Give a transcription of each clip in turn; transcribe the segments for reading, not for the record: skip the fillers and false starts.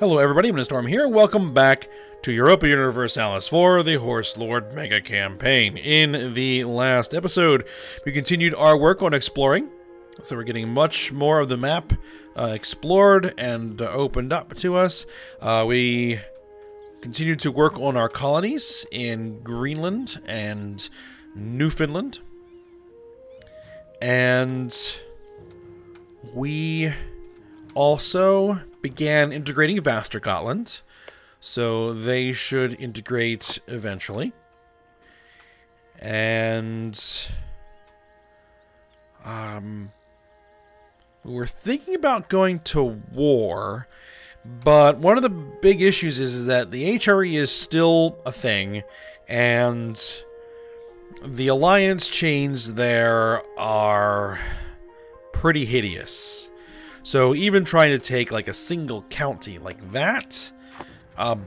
Hello everybody, I'm Storm here. Welcome back to Europa Universalis IV, the Horse Lord Mega Campaign. In the last episode, we continued our work on exploring. So we're getting much more of the map explored and opened up to us. We continued to work on our colonies in Greenland and Newfoundland. And we also began integrating Vastergotland, so they should integrate eventually. And we were thinking about going to war, but one of the big issues is that the HRE is still a thing, and the alliance chains there are pretty hideous. So even trying to take like a single county like that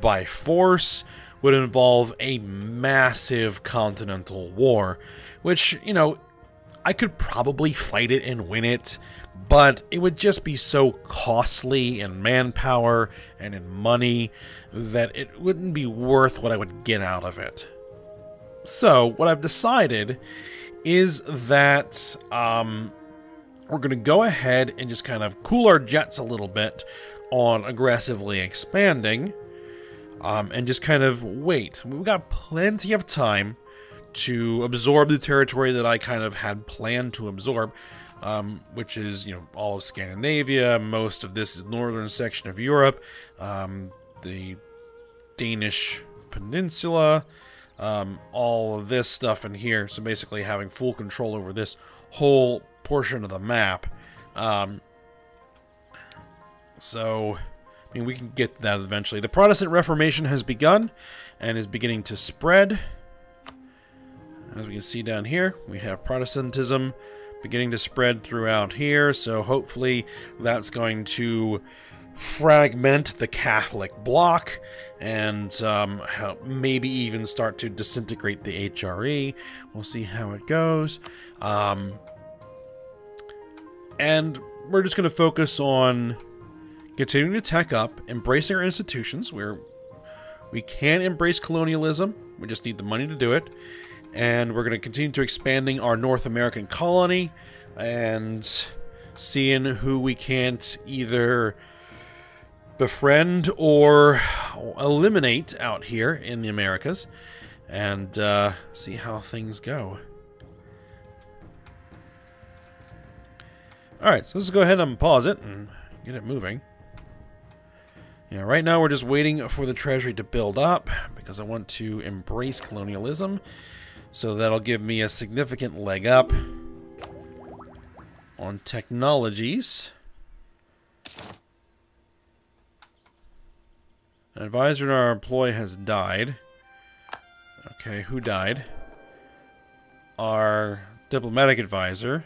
by force would involve a massive continental war, which, you know, I could probably fight it and win it, but it would just be so costly in manpower and in money that it wouldn't be worth what I would get out of it. So what I've decided is that we're going to go ahead and just kind of cool our jets a little bit on aggressively expanding, and just kind of wait. We've got plenty of time to absorb the territory that I kind of had planned to absorb, which is, you know, all of Scandinavia, most of this northern section of Europe, the Danish peninsula, all of this stuff in here. So basically having full control over this whole portion of the map. So, I mean, we can get that eventually. The Protestant Reformation has begun and is beginning to spread. As we can see down here, we have Protestantism beginning to spread throughout here, so hopefully that's going to fragment the Catholic bloc and maybe even start to disintegrate the HRE. We'll see how it goes. And we're just going to focus on continuing to tech up, embracing our institutions, where we can embrace colonialism. We just need the money to do it. And we're going to continue to expanding our North American colony and seeing who we can't either befriend or eliminate out here in the Americas, and see how things go. Alright, so let's go ahead and pause it and get it moving. Yeah, right now we're just waiting for the treasury to build up because I want to embrace colonialism. So that'll give me a significant leg up on technologies. An advisor in our employ has died. Okay, who died? Our diplomatic advisor.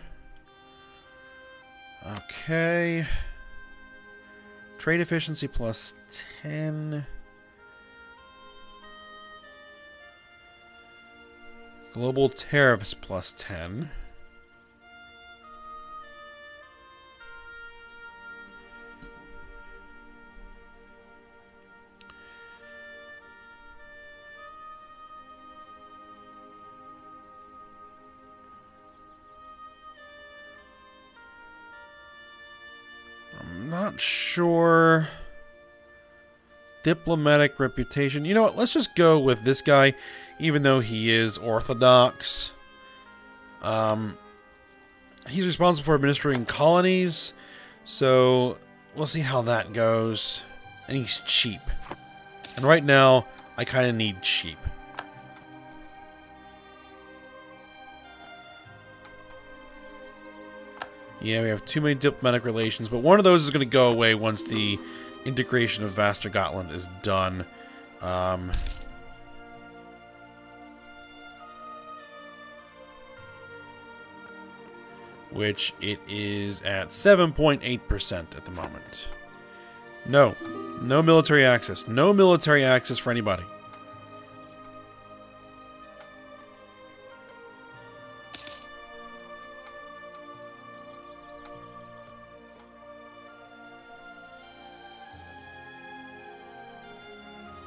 Okay. Trade efficiency plus 10. Global tariffs plus 10. I'm not sure. Diplomatic reputation. You know what? Let's just go with this guy, even though he is Orthodox. He's responsible for administering colonies, so we'll see how that goes. And he's cheap. And right now, I kind of need cheap. Yeah, we have too many diplomatic relations, but one of those is going to go away once the integration of Vastergotland is done. Which it is at 7.8% at the moment. No military access. No military access for anybody.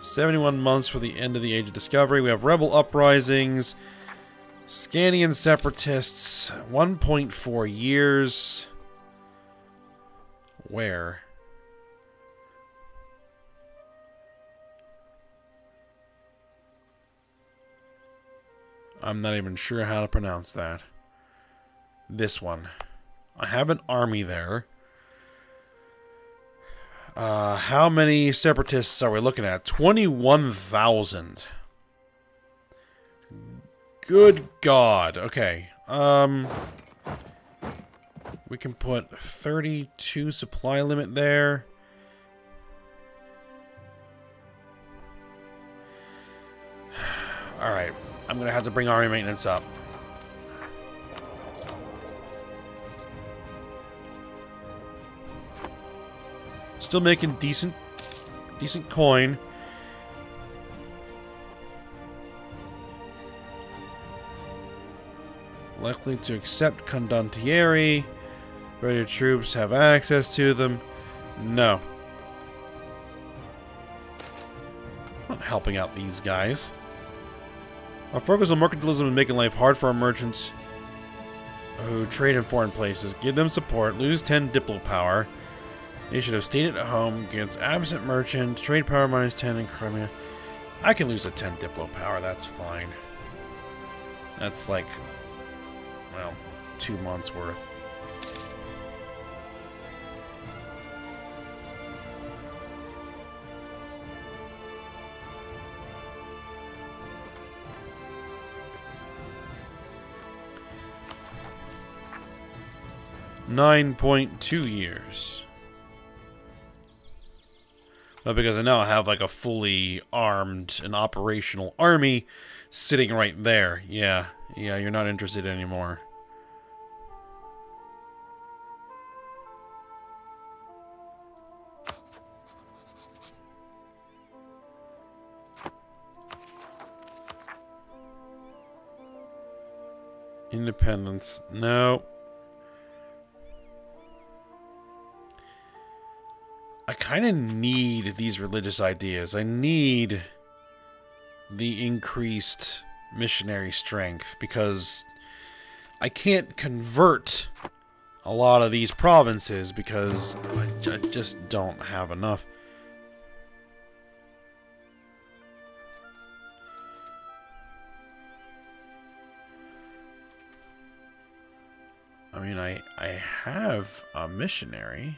71 months for the end of the Age of Discovery. We have rebel uprisings. Scanian separatists. 1.4 years. Where? I'm not even sure how to pronounce that. This one. I have an army there. How many separatists are we looking at? 21,000. Good God. Okay. We can put 32 supply limit there. Alright. I'm gonna have to bring army maintenance up. Still making decent coin. Likely to accept condottieri. Ready troops have access to them. No. I'm not helping out these guys. Our focus on mercantilism and making life hard for our merchants who trade in foreign places. Give them support. Lose 10 diplo power. They should have stayed at home against absent merchant. Trade power minus 10 in Crimea. I can lose a 10 diplo power. That's fine. That's like, well, 2 months worth. $9.2 years. Well, because I now have like a fully armed and operational army sitting right there. Yeah, you're not interested anymore. Independence. No. I kind of need these religious ideas. I need the increased missionary strength because I can't convert a lot of these provinces because I just don't have enough. I mean, I have a missionary.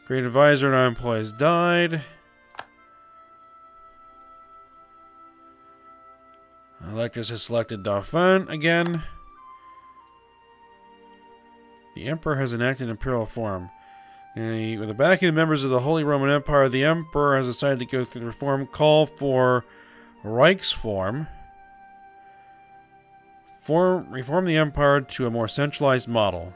Great advisor and our employees died. Electors has selected Dauphin again. The Emperor has enacted imperial form. With the backing of members of the Holy Roman Empire, the Emperor has decided to go through the reform. Call for Reichsform. Reform the Empire to a more centralized model.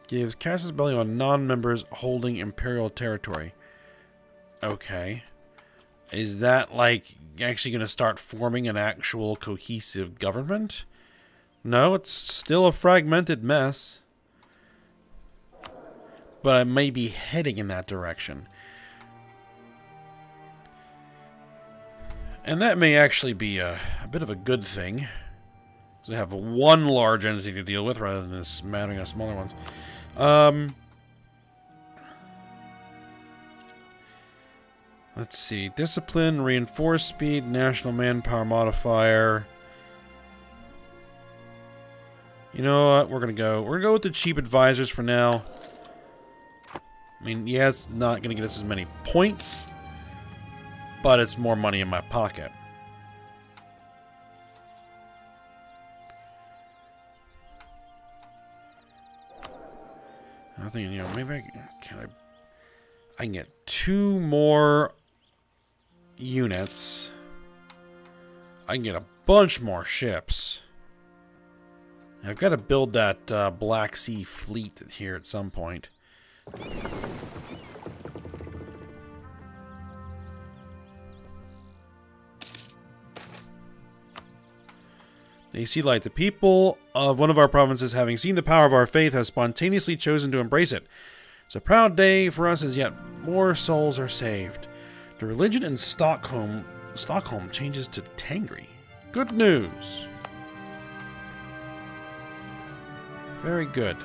Gives casus belli on non-members holding imperial territory. Okay. Is that, like, actually going to start forming an actual cohesive government? No, it's still a fragmented mess. But I may be heading in that direction. And that may actually be a bit of a good thing. To have one large entity to deal with rather than this smattering of smaller ones. Let's see. Discipline, reinforced speed, national manpower modifier. You know what? We're gonna go with the cheap advisors for now. I mean, yeah, it's not gonna get us as many points, but it's more money in my pocket. I think, you know, maybe I can get 2 more units. I can get a bunch more ships. I've got to build that Black Sea fleet here at some point. They see light. The people of one of our provinces, having seen the power of our faith, have spontaneously chosen to embrace it. It's a proud day for us as yet more souls are saved. The religion in Stockholm changes to Tangri. Good news. Very good.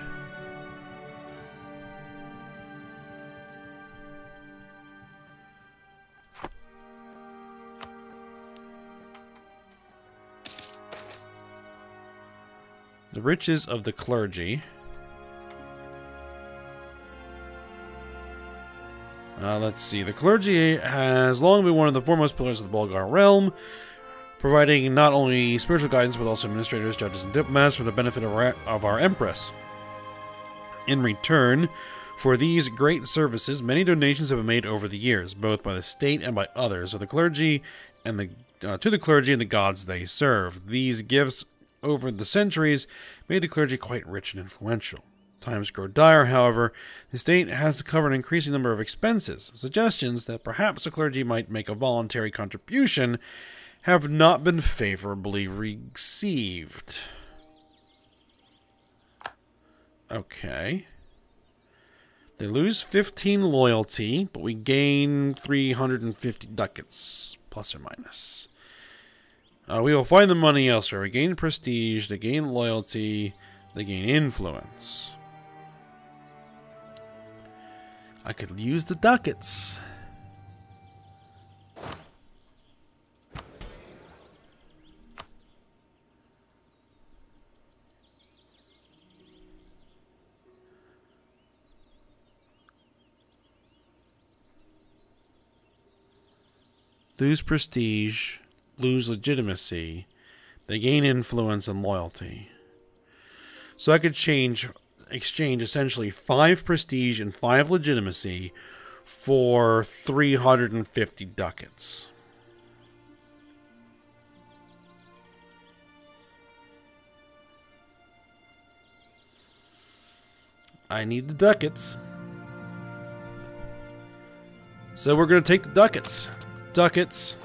The riches of the clergy. Let's see. The clergy has long been one of the foremost pillars of the Bulgar realm, providing not only spiritual guidance but also administrators, judges, and diplomats for the benefit of our empress. In return for these great services, many donations have been made over the years, both by the state and by others, of the clergy and to the clergy and the gods they serve. These gifts over the centuries made the clergy quite rich and influential. Times grow dire, however. The state has to cover an increasing number of expenses. Suggestions that perhaps the clergy might make a voluntary contribution have not been favorably received. Okay. They lose 15 loyalty, but we gain 350 ducats, plus or minus. We will find the money elsewhere. We gain prestige, they gain loyalty, they gain influence. I could use the ducats. Lose prestige, lose legitimacy. They gain influence and loyalty. So I could exchange essentially 5 prestige and 5 legitimacy for 350 ducats. I need the ducats. So we're going to take the ducats. Ducats.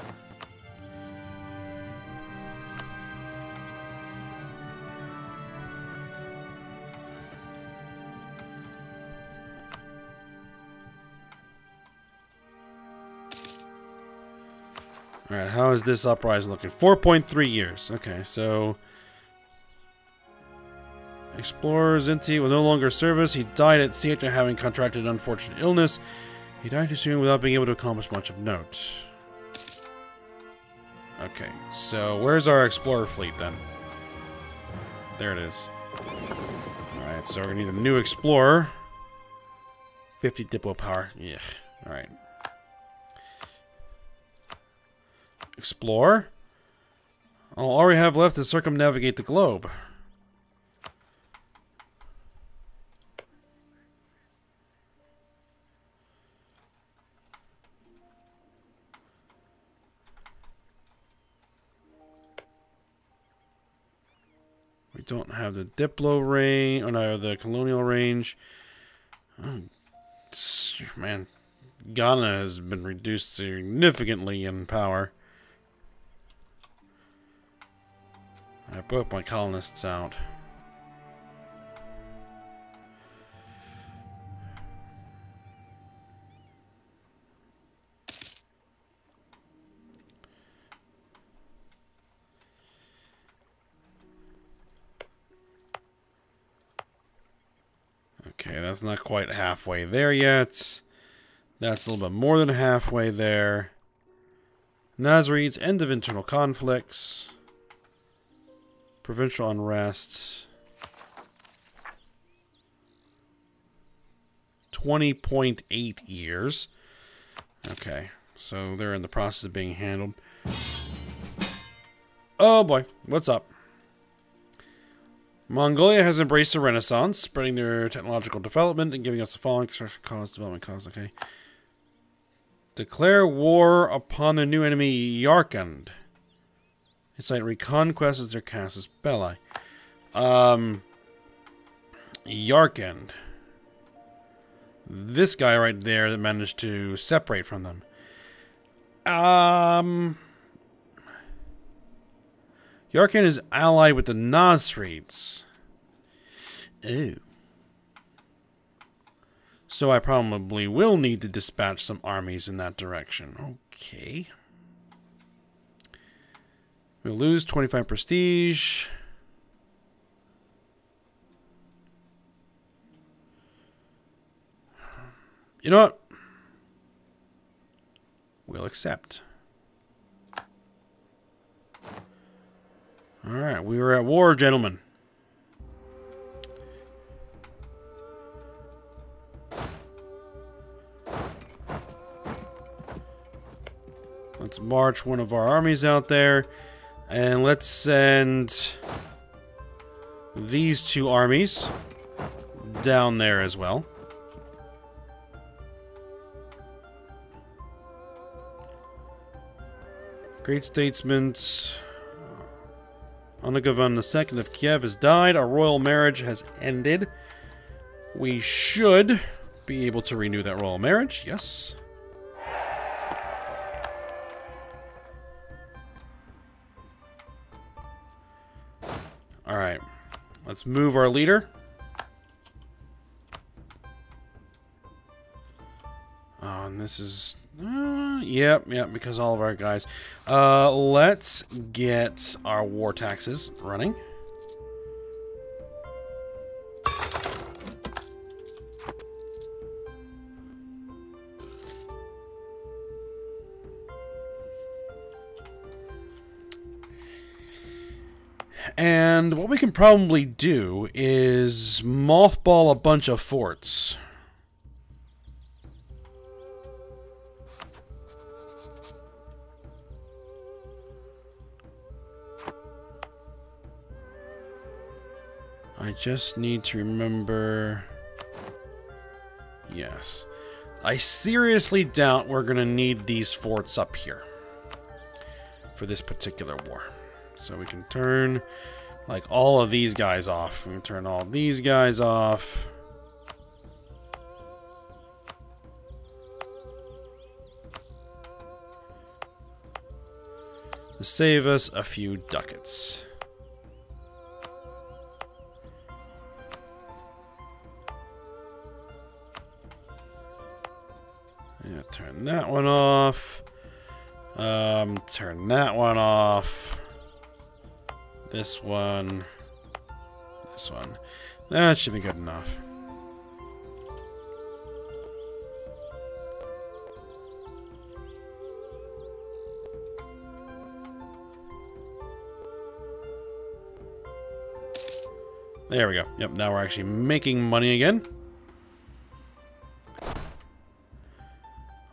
Alright, how is this uprising looking? 4.3 years. Okay, so... Explorer Zinti will no longer serve us. He died at sea after having contracted an unfortunate illness. He died too soon without being able to accomplish much of note. Okay, so where's our Explorer fleet then? There it is. Alright, so we're gonna need a new Explorer. 50 Diplo power. Yeah, alright. Explore. All we have left is circumnavigate the globe. We don't have the Diplo range, or no, the colonial range. Oh, man, Ghana has been reduced significantly in power. I put my colonists out. Okay, that's not quite halfway there yet. That's a little bit more than halfway there. Nazarenes, end of internal conflicts. Provincial unrest. 20.8 years. Okay, so they're in the process of being handled. Oh boy, what's up? Mongolia has embraced the Renaissance, spreading their technological development and giving us the following development costs. Okay. Declare war upon their new enemy, Yarkand. Incite reconquest as their casus belli. Yarkand. This guy right there that managed to separate from them. Yarkhan is allied with the Nasrids. Ooh. So I probably will need to dispatch some armies in that direction. Okay. We'll lose 25 prestige. You know what? We'll accept. Alright, we were at war, gentlemen. Let's march one of our armies out there. And let's send these two armies down there as well. Great statesman Onogovan II of Kiev has died. Our royal marriage has ended. We should be able to renew that royal marriage. Yes. Alright. Let's move our leader. Oh, and this is... Yep, because all of our guys. Let's get our war taxes running. And what we can probably do is mothball a bunch of forts. I just need to remember... Yes. I seriously doubt we're going to need these forts up here for this particular war. So we can turn, like, all of these guys off. We can turn all these guys off. To save us a few ducats. Yeah, turn that one off. Turn that one off. This one. This one. That should be good enough. There we go. Yep, now we're actually making money again.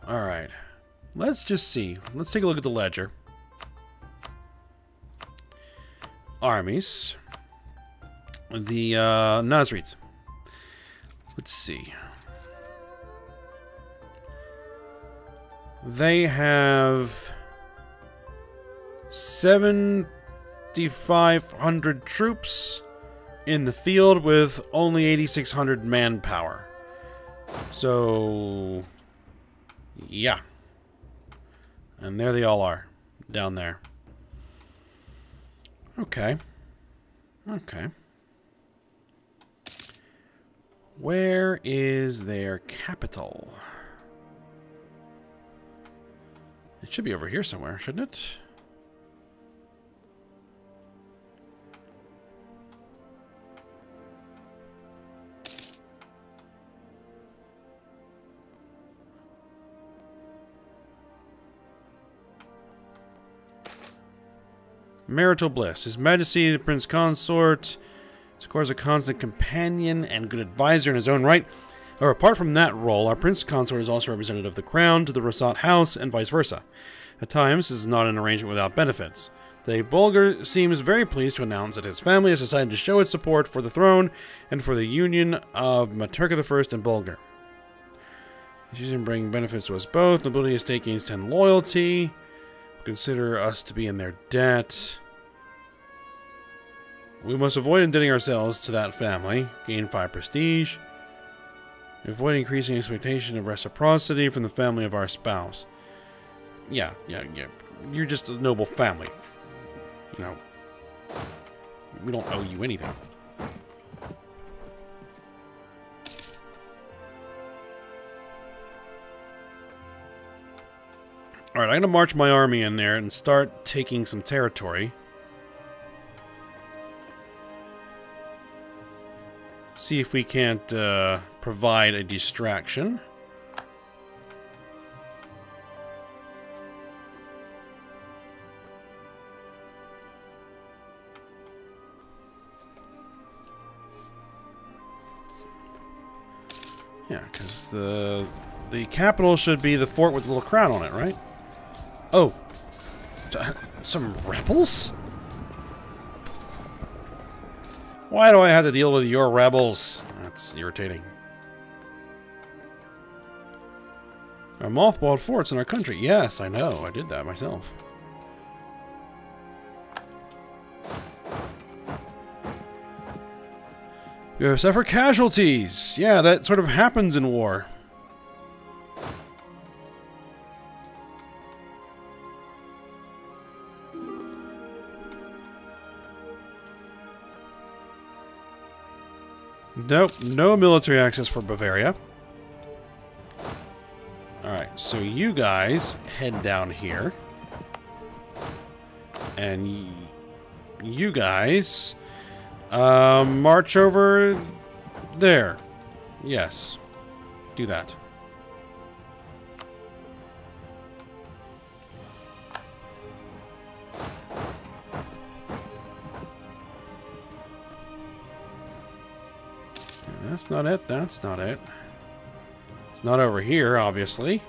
Alright. Let's just see. Let's take a look at the ledger. Armies. The Nasrids. Let's see. They have 7,500 troops in the field with only 8,600 manpower. So, yeah. And there they all are, down there. Okay. Okay. Where is their capital? It should be over here somewhere, shouldn't it? Marital bliss. His Majesty, the Prince Consort, scores a constant companion and good advisor in his own right. However, apart from that role, our Prince Consort is also representative of the Crown to the Rasat House and vice versa. At times, this is not an arrangement without benefits. The Bulgar seems very pleased to announce that his family has decided to show its support for the throne and for the union of Maturka I and Bulgar. He's using bring benefits to us both. Nobility estate gains 10 loyalty. Consider us to be in their debt. We must avoid indebting ourselves to that family. Gain 5 prestige. Avoid increasing expectation of reciprocity from the family of our spouse. Yeah. You're just a noble family. You know. We don't owe you anything. Alright, I'm going to march my army in there and start taking some territory. See if we can't provide a distraction. Yeah, because the capital should be the fort with the little crown on it, right? Oh, some rebels? Why do I have to deal with your rebels? That's irritating. There are mothballed forts in our country. Yes, I know. I did that myself. You have suffered casualties. Yeah, that sort of happens in war. Nope, no military access for Bavaria. Alright, so you guys head down here. And you guys march over there. Yes, do that. That's not it. That's not it. It's not over here, obviously.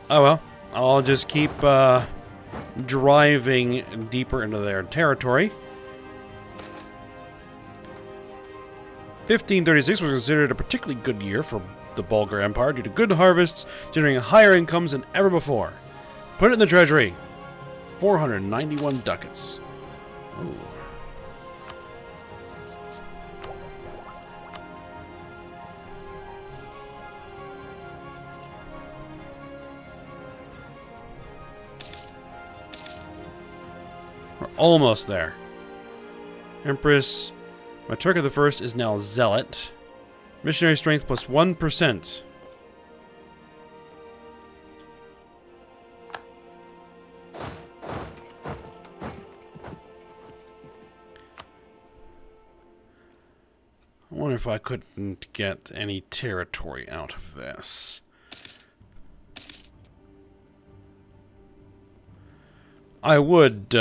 Oh well. I'll just keep driving deeper into their territory. 1536 was considered a particularly good year for the Bulgar Empire due to good harvests, generating higher incomes than ever before. Put it in the treasury. 491 ducats. Ooh. We're almost there. Empress Maturka I is now Zealot. Missionary strength plus 1%. I wonder if I couldn't get any territory out of this. I would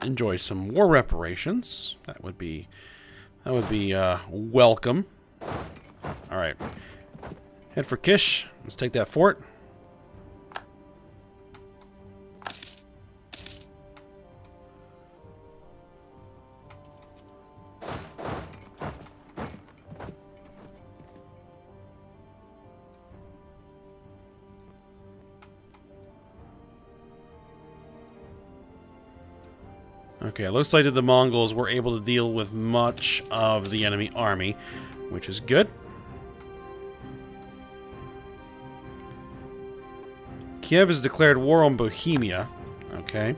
enjoy some war reparations. That would be welcome. All right, head for Kish. Let's take that fort. Okay, it looks like that the Mongols were able to deal with much of the enemy army, which is good. Kiev has declared war on Bohemia. Okay.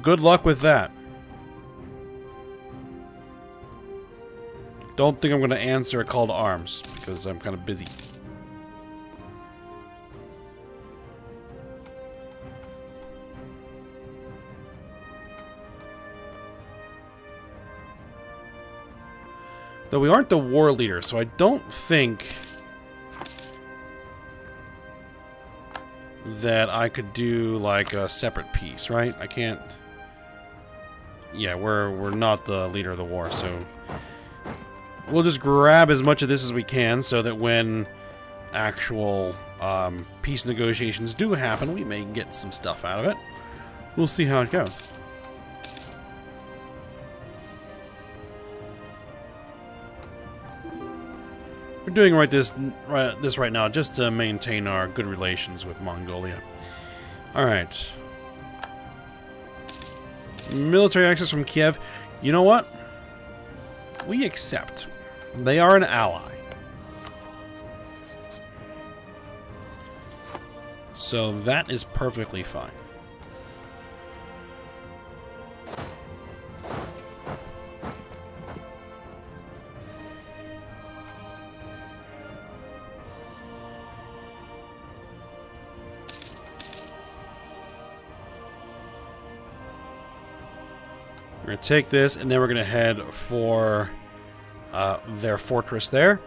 Good luck with that. Don't think I'm going to answer a call to arms, because I'm kind of busy. Though we aren't the war leader, so I don't think that I could do like a separate piece, right? I can't. Yeah, we're not the leader of the war, so we'll just grab as much of this as we can, so that when actual peace negotiations do happen, we may get some stuff out of it. We'll see how it goes. We're doing this right now just to maintain our good relations with Mongolia. Alright. Military access from Kiev. You know what? We accept. They are an ally. So that is perfectly fine. We're going to take this, and then we're going to head for their fortress there.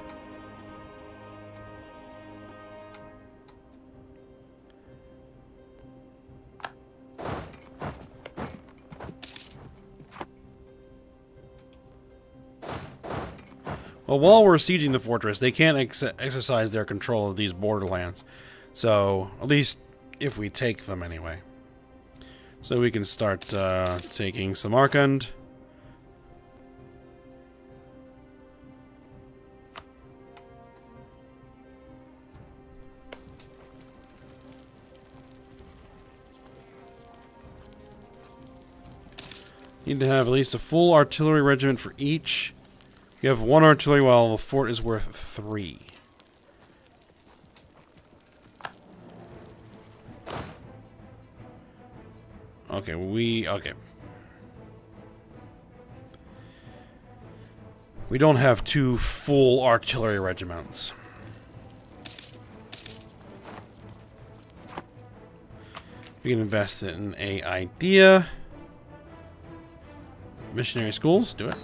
Well, while we're sieging the fortress, they can't exercise their control of these borderlands. So, at least if we take them anyway. So we can start taking Samarkand. Need to have at least a full artillery regiment for each. You have 1 artillery while the fort is worth 3. Okay, okay. We don't have 2 full artillery regiments. We can invest in an idea. Missionary schools, do it.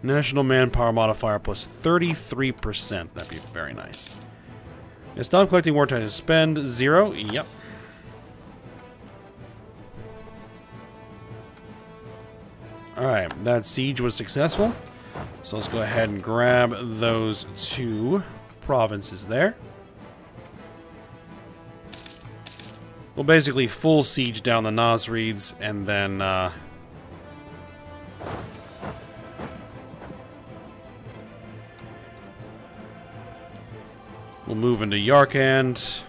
National manpower modifier plus 33%. That'd be very nice. Yeah, stop collecting war taxes. Spend 0. Yep. Alright, that siege was successful. So let's go ahead and grab those 2 provinces there. We'll basically full siege down the Nasrids and then we'll move into Yarkand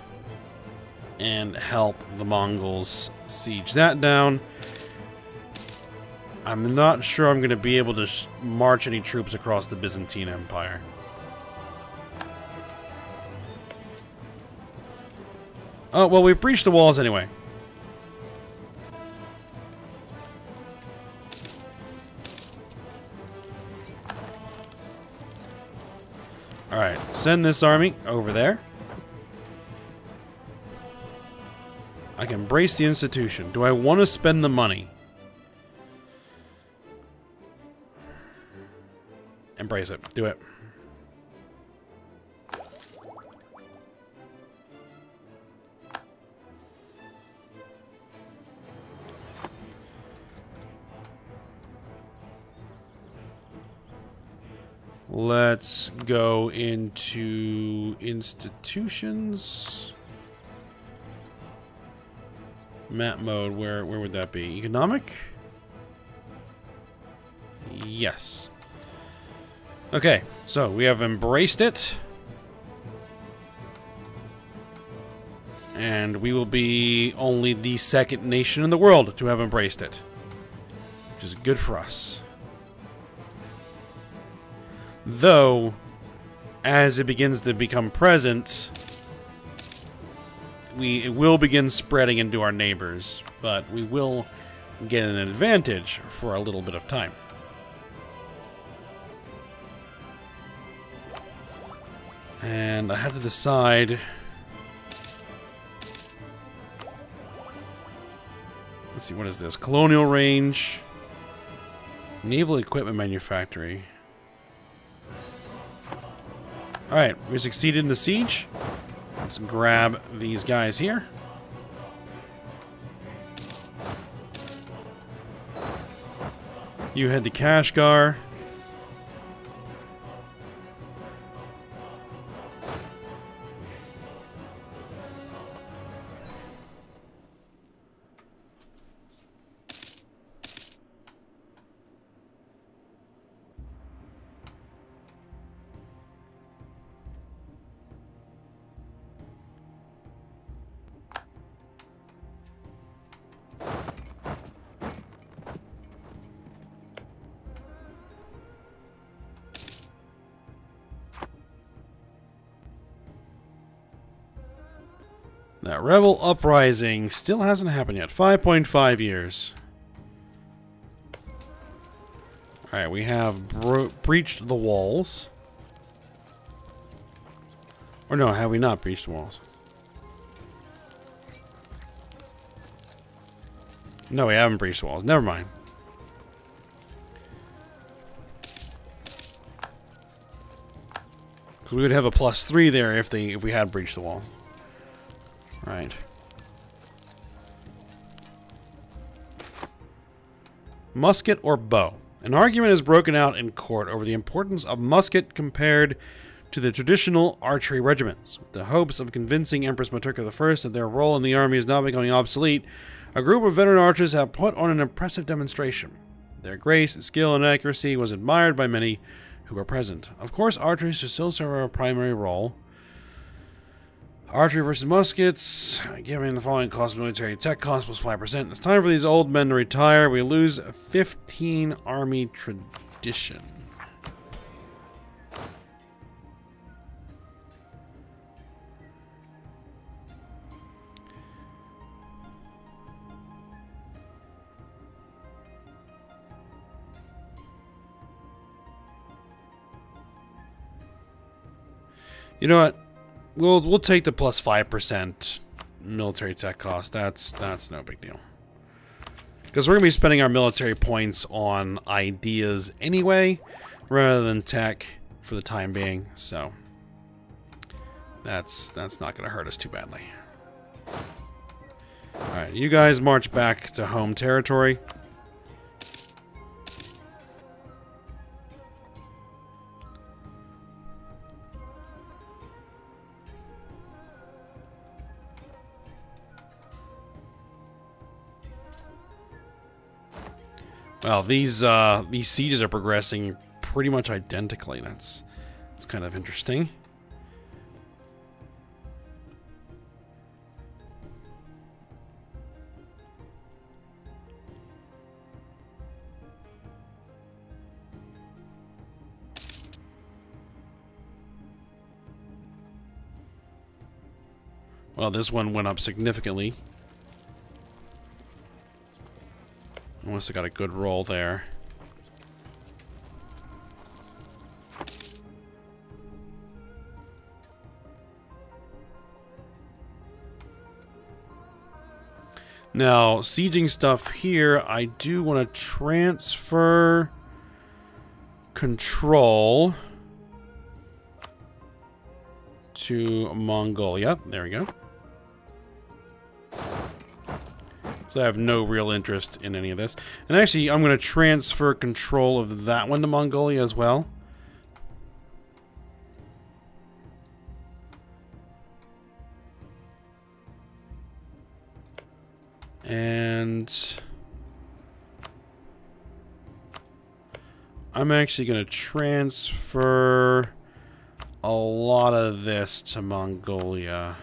and help the Mongols siege that down. I'm not sure I'm going to be able to march any troops across the Byzantine Empire. Oh, well, we breached the walls anyway. Alright, send this army over there. I can brace the institution. Do I want to spend the money? Embrace it. Do it. Let's go into institutions. Map mode, where would that be? Economic? Yes. Okay, so we have embraced it. And we will be only the 2nd nation in the world to have embraced it. Which is good for us. Though, as it begins to become present, it will begin spreading into our neighbors, but we will get an advantage for a little bit of time. And I have to decide. Let's see, what is this? Colonial range. Naval equipment manufactory. Alright, we succeeded in the siege. Let's grab these guys here. You head to Kashgar. That rebel uprising still hasn't happened yet. 5.5 years. Alright, we have breached the walls. Or no, have we not breached the walls? No, we haven't breached the walls. Never mind. Because we would have a +3 there if we had breached the wall. Right. Musket or bow? An argument is broken out in court over the importance of musket compared to the traditional archery regiments. With the hopes of convincing Empress Maturka I that their role in the army is now becoming obsolete, a group of veteran archers have put on an impressive demonstration. Their grace, skill, and accuracy was admired by many who were present. Of course, archery should still serve a primary role. Archery versus muskets, giving the following cost military tech cost plus 5%. It's time for these old men to retire. We lose 15 army tradition. You know what? We'll take the plus 5% military tech cost. That's no big deal. Because we're gonna be spending our military points on ideas anyway, rather than tech for the time being. So that's not gonna hurt us too badly. All right, you guys march back to home territory. Well, these sieges are progressing pretty much identically. That's kind of interesting. Well, this one went up significantly. Must have got a good roll there. Now, sieging stuff here, I do want to transfer control to Mongolia. There we go. So I have no real interest in any of this. And actually, I'm going to transfer control of that one to Mongolia as well. And I'm actually going to transfer a lot of this to Mongolia.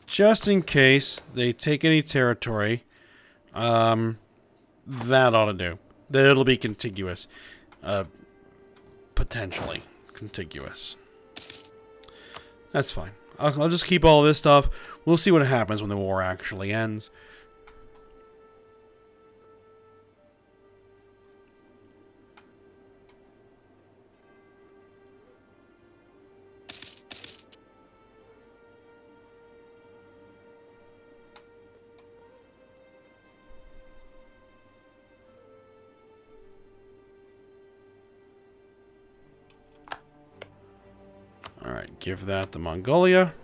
Just in case they take any territory, that ought to do. That it'll be contiguous. Potentially contiguous. That's fine. I'll just keep all this stuff. We'll see what happens when the war actually ends. Alright, give that to Mongolia.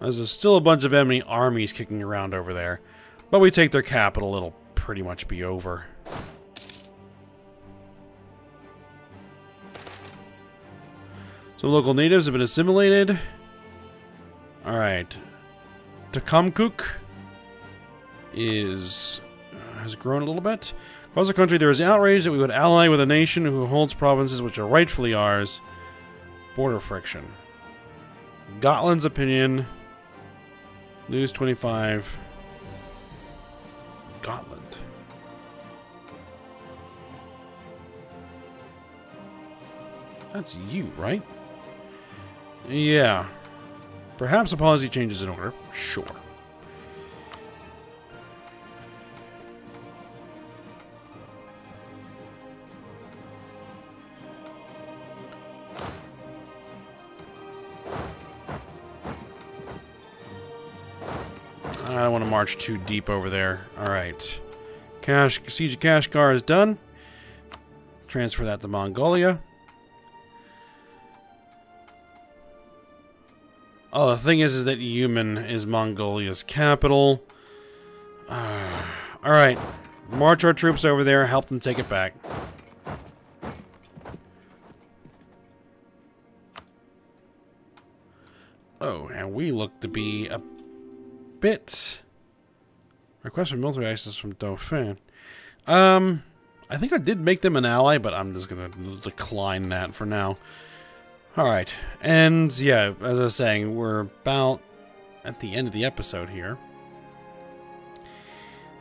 There's still a bunch of enemy armies kicking around over there. But we take their capital, it'll pretty much be over. Some local natives have been assimilated. Alright. Tecumseh is has grown a little bit. Across the country, there is outrage that we would ally with a nation who holds provinces which are rightfully ours. Border friction. Gotland's opinion. Lose 25. Gotland. That's you, right? Yeah. Perhaps a policy change is in order. Sure. I don't want to march too deep over there. Alright. Siege of Kashgar is done. Transfer that to Mongolia. Oh, the thing is that Yumen is Mongolia's capital. Alright. March our troops over there, help them take it back. Oh, and we look to be a bit... Request for military access from Dauphin. I think I did make them an ally, but I'm just gonna decline that for now. Alright, and yeah, as I was saying, we're about at the end of the episode here.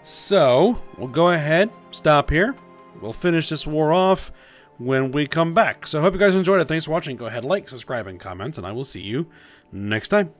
So, we'll go ahead, stop here. We'll finish this war off when we come back. So I hope you guys enjoyed it. Thanks for watching. Go ahead, like, subscribe, and comment, and I will see you next time.